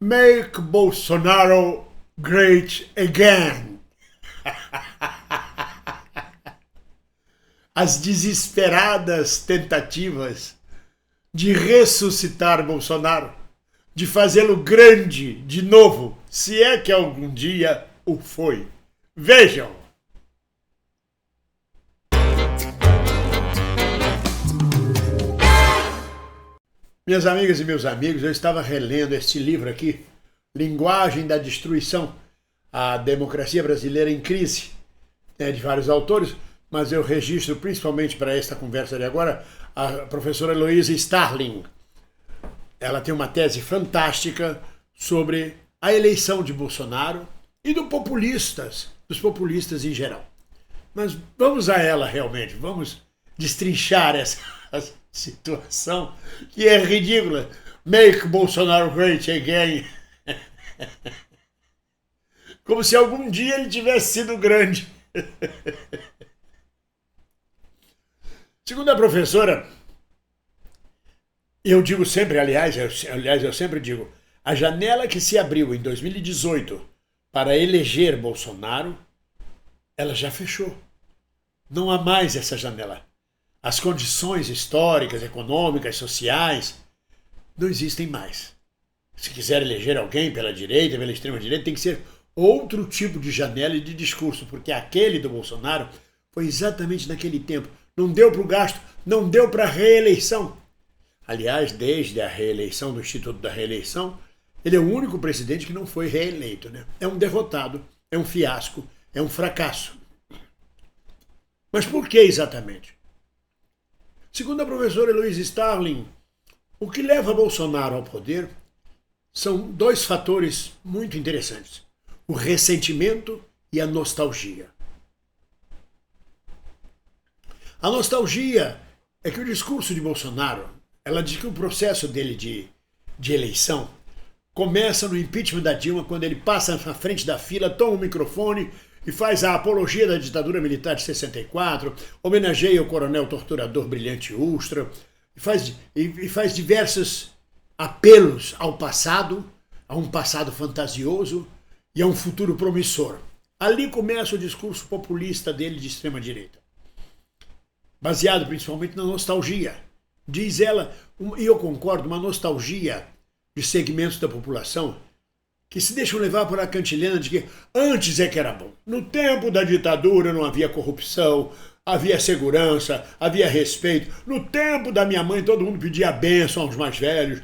Make Bolsonaro great again. As desesperadas tentativas de ressuscitar Bolsonaro, de fazê-lo grande de novo, se é que algum dia o foi. Vejam! Minhas amigas e meus amigos, eu estava relendo este livro aqui, Linguagem da Destruição, a Democracia Brasileira em Crise, de vários autores, mas eu registro principalmente para esta conversa de agora a professora Heloísa Starling. Ela tem uma tese fantástica sobre a eleição de Bolsonaro e dos populistas em geral. Mas vamos a ela realmente, vamos destrinchar essa situação que é ridícula. Make Bolsonaro great again. Como se algum dia ele tivesse sido grande. Segundo a professora, eu digo sempre, aliás, eu sempre digo, a janela que se abriu em 2018 para eleger Bolsonaro, ela já fechou. Não há mais essa janela. As condições históricas, econômicas, sociais, não existem mais. Se quiser eleger alguém pela direita, pela extrema-direita, tem que ser outro tipo de janela e de discurso, porque aquele do Bolsonaro foi exatamente naquele tempo. Não deu para o gasto, não deu para a reeleição. Aliás, desde a reeleição do Instituto da Reeleição, ele é o único presidente que não foi reeleito, né? É um derrotado, é um fiasco, é um fracasso. Mas por que exatamente? Segundo a professora Heloísa Starling, o que leva Bolsonaro ao poder são dois fatores muito interessantes: o ressentimento e a nostalgia. A nostalgia é que o discurso de Bolsonaro, ela diz que o processo dele de eleição começa no impeachment da Dilma, quando ele passa na frente da fila, toma o microfone e faz a apologia da ditadura militar de 64, homenageia o coronel torturador Brilhante Ustra, e faz diversos apelos ao passado, a um passado fantasioso e a um futuro promissor. Ali começa o discurso populista dele de extrema-direita, baseado principalmente na nostalgia. Diz ela, e eu concordo, uma nostalgia de segmentos da população que se deixam levar por a cantilena de que antes é que era bom. No tempo da ditadura não havia corrupção, havia segurança, havia respeito. No tempo da minha mãe todo mundo pedia bênção aos mais velhos.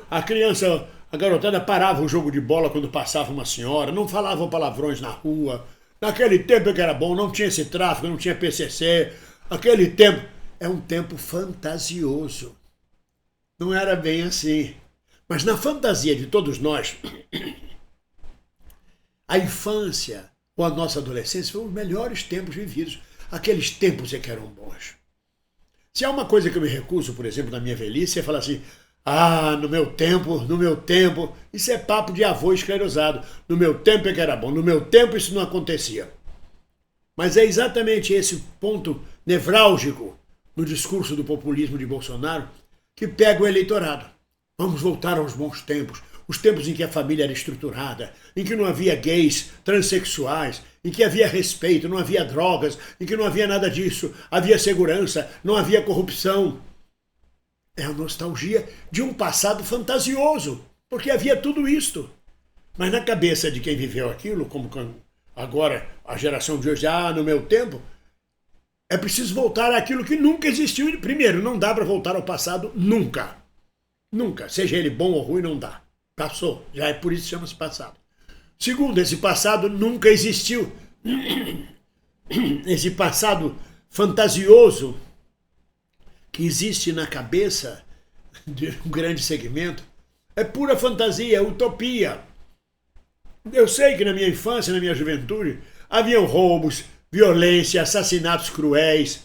A garotada parava o jogo de bola quando passava uma senhora, não falavam palavrões na rua. Naquele tempo é que era bom, não tinha esse tráfico, não tinha PCC. Aquele tempo é um tempo fantasioso. Não era bem assim. Mas na fantasia de todos nós, a infância ou a nossa adolescência foram os melhores tempos vividos. Aqueles tempos é que eram bons. Se há uma coisa que eu me recuso, por exemplo, na minha velhice, é falar assim, no meu tempo, isso é papo de avô esclerosado. No meu tempo é que era bom, no meu tempo isso não acontecia. Mas é exatamente esse ponto nevrálgico no discurso do populismo de Bolsonaro que pega o eleitorado. Vamos voltar aos bons tempos, os tempos em que a família era estruturada, em que não havia gays, transexuais, em que havia respeito, não havia drogas, em que não havia nada disso, havia segurança, não havia corrupção. É a nostalgia de um passado fantasioso, porque havia tudo isto. Mas na cabeça de quem viveu aquilo, como agora a geração de hoje, no meu tempo, é preciso voltar àquilo que nunca existiu. Primeiro, não dá para voltar ao passado nunca. Nunca, seja ele bom ou ruim, não dá. Passou, já é por isso que chama-se passado. Segundo, esse passado nunca existiu. Esse passado fantasioso que existe na cabeça de um grande segmento é pura fantasia, é utopia. Eu sei que na minha infância, na minha juventude, haviam roubos, violência, assassinatos cruéis,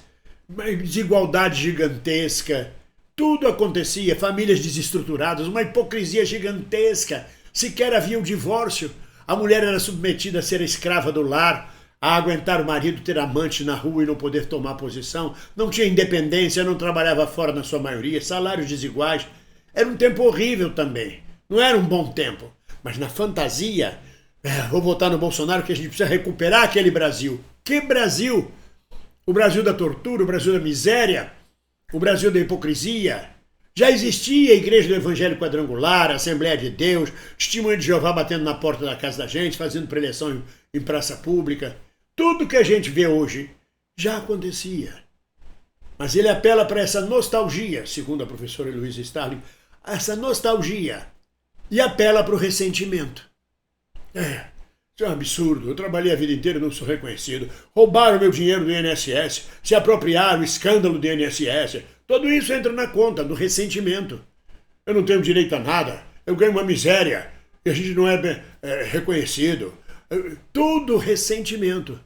desigualdade gigantesca. Tudo acontecia, famílias desestruturadas, uma hipocrisia gigantesca. Sequer havia um divórcio. A mulher era submetida a ser a escrava do lar, a aguentar o marido ter amante na rua e não poder tomar posição. Não tinha independência, não trabalhava fora na sua maioria, salários desiguais. Era um tempo horrível também. Não era um bom tempo. Mas na fantasia, vou votar no Bolsonaro que a gente precisa recuperar aquele Brasil. Que Brasil? O Brasil da tortura, o Brasil da miséria, o Brasil da hipocrisia. Já existia a Igreja do Evangelho Quadrangular, a Assembleia de Deus, Testemunho de Jeová batendo na porta da casa da gente, fazendo preleção em praça pública. Tudo que a gente vê hoje já acontecia. Mas ele apela para essa nostalgia, segundo a professora Heloísa Starling, essa nostalgia, e apela para o ressentimento. Isso é um absurdo. Eu trabalhei a vida inteira e não sou reconhecido. Roubaram meu dinheiro do INSS, se apropriaram, o escândalo do INSS. Tudo isso entra na conta do ressentimento. Eu não tenho direito a nada, eu ganho uma miséria e a gente não é reconhecido. Tudo ressentimento.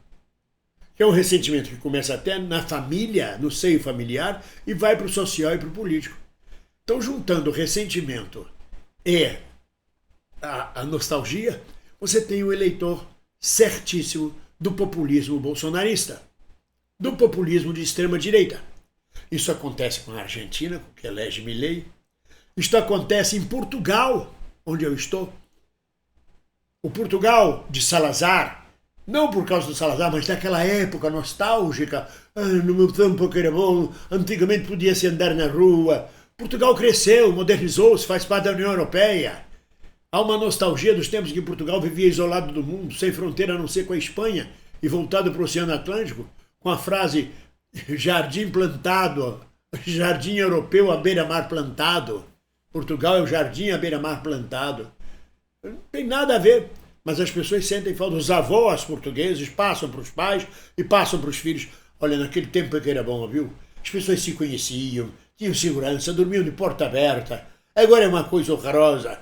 Que é um ressentimento que começa até na família, no seio familiar, e vai para o social e para o político. Então, juntando o ressentimento e a nostalgia, você tem o eleitor certíssimo do populismo bolsonarista, do populismo de extrema-direita. Isso acontece com a Argentina, que elege Milei. Isto acontece em Portugal, onde eu estou. O Portugal de Salazar, não por causa do Salazar, mas daquela época nostálgica. No meu tempo que era bom, antigamente podia-se andar na rua. Portugal cresceu, modernizou-se, faz parte da União Europeia. Há uma nostalgia dos tempos que Portugal vivia isolado do mundo, sem fronteira a não ser com a Espanha, e voltado para o Oceano Atlântico, com a frase jardim plantado, jardim europeu à beira-mar plantado. Portugal é o jardim à beira-mar plantado. Não tem nada a ver, mas as pessoas sentem falta. Os avós portugueses passam para os pais e passam para os filhos. Olha, naquele tempo é que era bom, viu? As pessoas se conheciam, tinham segurança, dormiam de porta aberta. Agora é uma coisa horrorosa.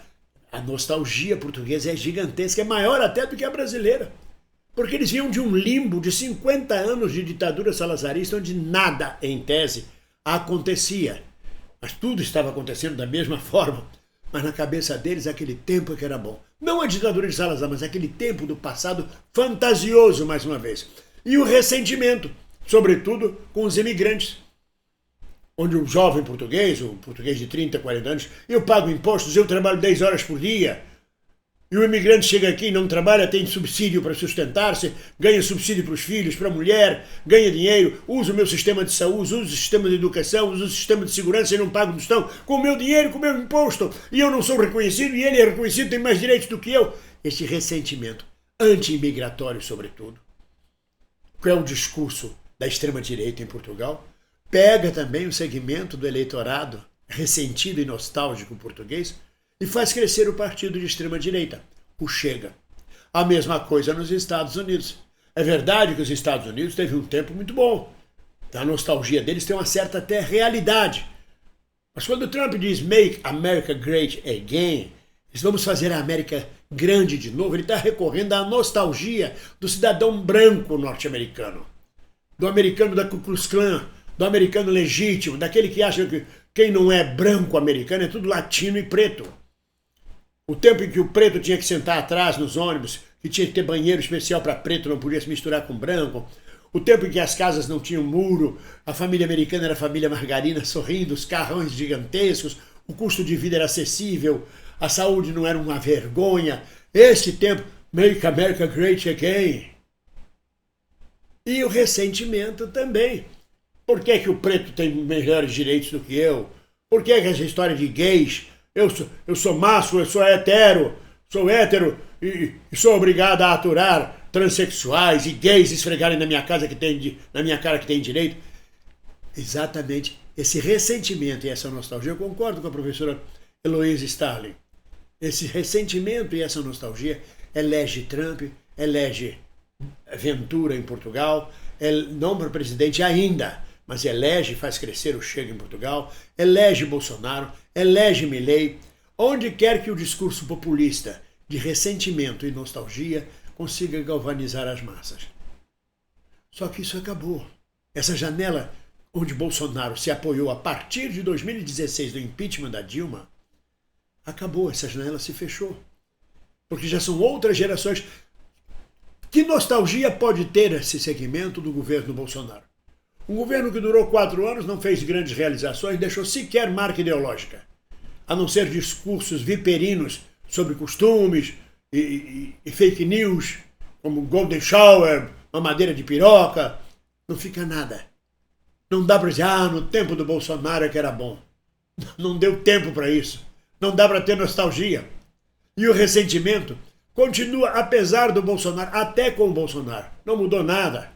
A nostalgia portuguesa é gigantesca, é maior até do que a brasileira. Porque eles vinham de um limbo de 50 anos de ditadura salazarista, onde nada, em tese, acontecia. Mas tudo estava acontecendo da mesma forma. Mas na cabeça deles, aquele tempo é que era bom. Não a ditadura de Salazar, mas aquele tempo do passado fantasioso, mais uma vez. E o ressentimento, sobretudo com os imigrantes. Onde o jovem português, o português de 30, 40 anos, eu pago impostos, eu trabalho 10 horas por dia. E o imigrante chega aqui e não trabalha, tem subsídio para sustentar-se, ganha subsídio para os filhos, para a mulher, ganha dinheiro, usa o meu sistema de saúde, usa o sistema de educação, usa o sistema de segurança e não paga tostão, com o meu dinheiro, com o meu imposto, e eu não sou reconhecido, e ele é reconhecido, tem mais direitos do que eu. Este ressentimento anti-imigratório, sobretudo, que é o discurso da extrema-direita em Portugal, pega também o segmento do eleitorado ressentido e nostálgico português e faz crescer o partido de extrema-direita, o Chega. A mesma coisa nos Estados Unidos. É verdade que os Estados Unidos teve um tempo muito bom. A nostalgia deles tem uma certa até realidade. Mas quando o Trump diz Make America Great Again, vamos fazer a América grande de novo, ele está recorrendo à nostalgia do cidadão branco norte-americano, do americano da Ku Klux Klan, do americano legítimo, daquele que acha que quem não é branco americano é tudo latino e preto. O tempo em que o preto tinha que sentar atrás nos ônibus, que tinha que ter banheiro especial para preto, não podia se misturar com branco. O tempo em que as casas não tinham muro, a família americana era a família margarina sorrindo, os carrões gigantescos, o custo de vida era acessível, a saúde não era uma vergonha. Esse tempo, Make America Great Again. E o ressentimento também. Por que o preto tem melhores direitos do que eu? Por que essa história de gays? Eu sou macho, eu sou hétero e sou obrigado a aturar transexuais e gays esfregarem na minha cara que tem direito. Exatamente esse ressentimento e essa nostalgia, eu concordo com a professora Heloísa Starling. Esse ressentimento e essa nostalgia elege Trump, elege Ventura em Portugal, não para presidente ainda, mas elege e faz crescer o Chega em Portugal, elege Bolsonaro, elege Milei, onde quer que o discurso populista de ressentimento e nostalgia consiga galvanizar as massas. Só que isso acabou. Essa janela onde Bolsonaro se apoiou a partir de 2016 do impeachment da Dilma, acabou, essa janela se fechou. Porque já são outras gerações. Que nostalgia pode ter esse segmento do governo Bolsonaro? Um governo que durou 4 anos, não fez grandes realizações, deixou sequer marca ideológica, a não ser discursos viperinos sobre costumes e fake news, como Golden Shower, mamadeira de piroca. Não fica nada. Não dá para dizer, no tempo do Bolsonaro é que era bom. Não deu tempo para isso. Não dá para ter nostalgia. E o ressentimento continua, apesar do Bolsonaro, até com o Bolsonaro. Não mudou nada.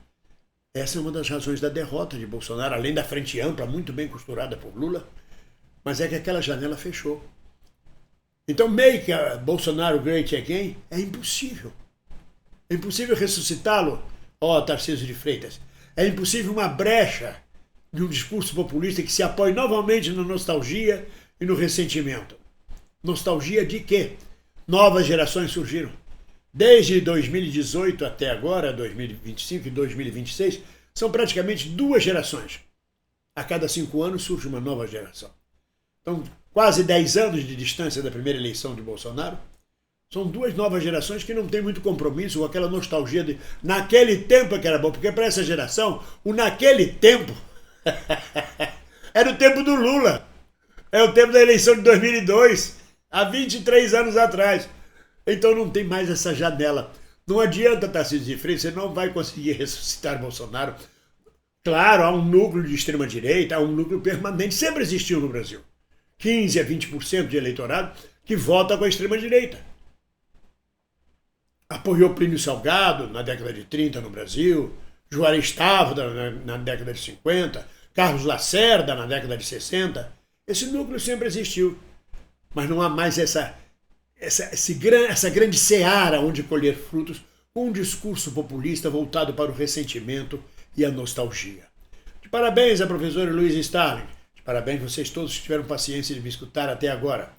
Essa é uma das razões da derrota de Bolsonaro, além da frente ampla, muito bem costurada por Lula, mas é que aquela janela fechou. Então, make Bolsonaro great again é impossível. É impossível ressuscitá-lo, Tarcísio de Freitas. É impossível uma brecha de um discurso populista que se apoie novamente na nostalgia e no ressentimento. Nostalgia de quê? Novas gerações surgiram. Desde 2018 até agora, 2025 e 2026, são praticamente 2 gerações. A cada 5 anos surge uma nova geração. Então, quase 10 anos de distância da primeira eleição de Bolsonaro, são 2 novas gerações que não têm muito compromisso com aquela nostalgia de naquele tempo que era bom, porque para essa geração, o naquele tempo era o tempo do Lula. É o tempo da eleição de 2002, há 23 anos atrás. Então não tem mais essa janela. Não adianta, Tarcísio de Freitas, você não vai conseguir ressuscitar Bolsonaro. Claro, há um núcleo de extrema-direita, há um núcleo permanente, sempre existiu no Brasil. 15 a 20% de eleitorado que vota com a extrema-direita. Apoiou Plínio Salgado na década de 30 no Brasil, Juarez Távora na década de 50, Carlos Lacerda na década de 60. Esse núcleo sempre existiu, mas não há mais essa grande seara onde colher frutos com um discurso populista voltado para o ressentimento e a nostalgia. De parabéns à professora Luiz Starling. De parabéns a vocês todos que tiveram paciência de me escutar até agora.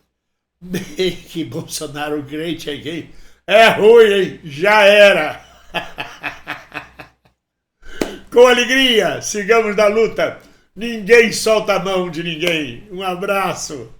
Make Bolsonaro great again. É ruim, hein? Já era! Com alegria, sigamos na luta. Ninguém solta a mão de ninguém. Um abraço.